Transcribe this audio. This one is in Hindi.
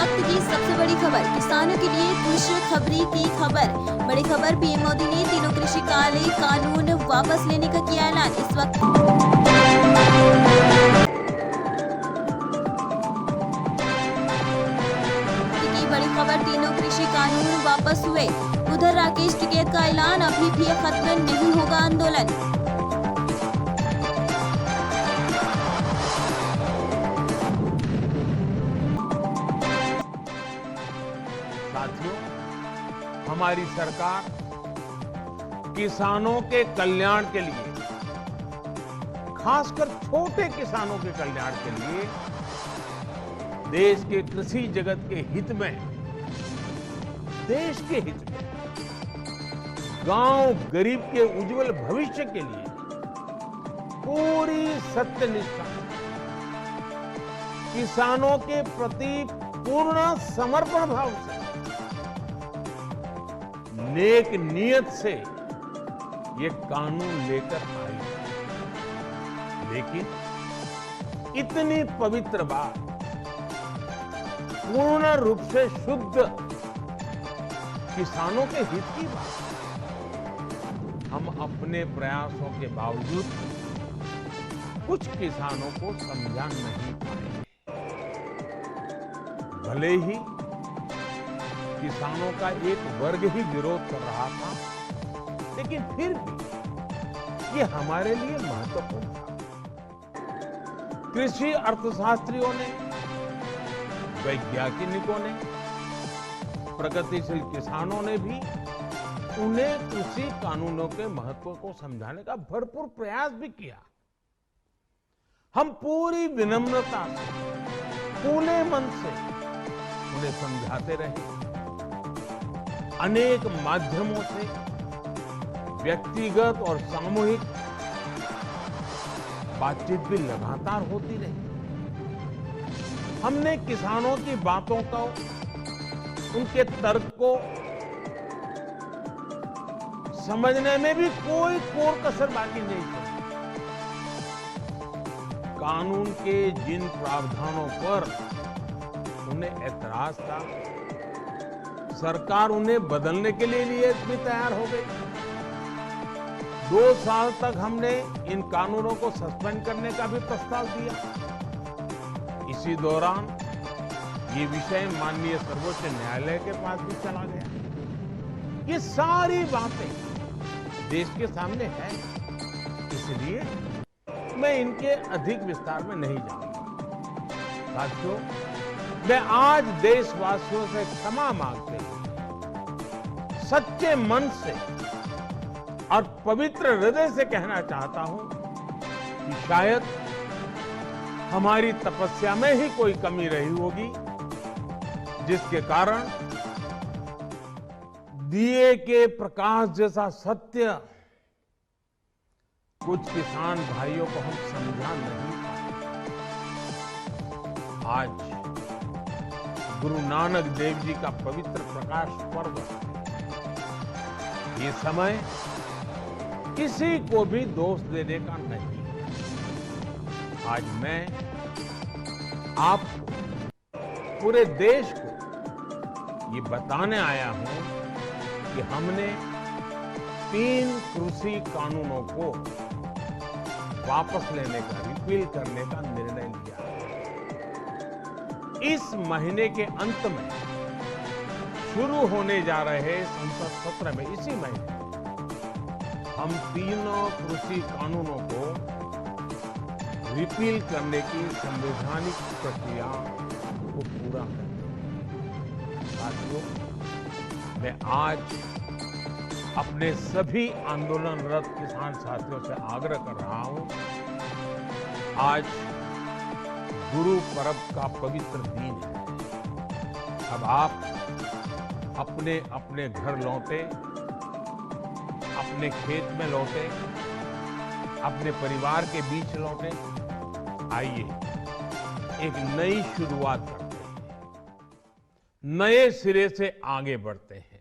वक्त की सबसे बड़ी खबर, किसानों के लिए खुशखबरी की खबर। बड़ी खबर, पीएम मोदी ने तीनों कृषि कानून वापस लेने का किया ऐलान। इस वक्त की बड़ी खबर, तीनों कृषि कानून वापस हुए। उधर राकेश टिकैत का ऐलान, अभी भी खत्म नहीं होगा आंदोलन। साथियों, हमारी सरकार किसानों के कल्याण के लिए, खासकर छोटे किसानों के कल्याण के लिए, देश के कृषि जगत के हित में, देश के हित में, गांव गरीब के उज्जवल भविष्य के लिए पूरी सत्यनिष्ठा, किसानों के प्रति पूर्ण समर्पण भाव से, नेक नियत से ये कानून लेकर आई। लेकिन इतनी पवित्र बात, पूर्ण रूप से शुद्ध किसानों के हित की बात, हम अपने प्रयासों के बावजूद कुछ किसानों को समझा नहीं पाए। भले ही किसानों का एक वर्ग ही विरोध कर रहा था, लेकिन फिर भी ये हमारे लिए महत्वपूर्ण था। कृषि अर्थशास्त्रियों ने, वैज्ञानिकों ने, प्रगतिशील किसानों ने भी उन्हें कृषि कानूनों के महत्व को समझाने का भरपूर प्रयास भी किया। हम पूरी विनम्रता से, खुले मन से उन्हें समझाते रहे। अनेक माध्यमों से व्यक्तिगत और सामूहिक बातचीत भी लगातार होती रही। हमने किसानों की बातों को, उनके तर्क को समझने में भी कोई कोर कसर बाकी नहीं छोड़ी। कानून के जिन प्रावधानों पर उन्हें ऐतराज था, सरकार उन्हें बदलने के लिए भी तैयार हो गई। 2 साल तक हमने इन कानूनों को सस्पेंड करने का भी प्रस्ताव दिया। इसी दौरान ये विषय माननीय सर्वोच्च न्यायालय के पास भी चला गया। ये सारी बातें देश के सामने हैं, इसलिए मैं इनके अधिक विस्तार में नहीं जाऊंगा। साथियों, मैं आज देशवासियों से क्षमा मांगते हुए सच्चे मन से और पवित्र हृदय से कहना चाहता हूं कि शायद हमारी तपस्या में ही कोई कमी रही होगी, जिसके कारण दिए के प्रकाश जैसा सत्य कुछ किसान भाइयों को हम समझा नहीं पाए। आज गुरु नानक देव जी का पवित्र प्रकाश पर्व है। ये समय किसी को भी दोष देने का नहीं है। आज मैं आपको, पूरे देश को ये बताने आया हूं कि हमने 3 कृषि कानूनों को वापस लेने का, रिपील करने का निर्णय लिया है। इस महीने के अंत में शुरू होने जा रहे संसद सत्र में, इसी महीने हम तीनों कृषि कानूनों को रिपील करने की संवैधानिक प्रक्रिया को पूरा करेंगे। साथियों, मैं आज अपने सभी आंदोलनरत किसान साथियों से आग्रह कर रहा हूं, आज गुरु पर्व का पवित्र दिन है। अब आप अपने अपने घर लौटे, अपने खेत में लौटे, अपने परिवार के बीच लौटे। आइए एक नई शुरुआत करते हैं, नए सिरे से आगे बढ़ते हैं।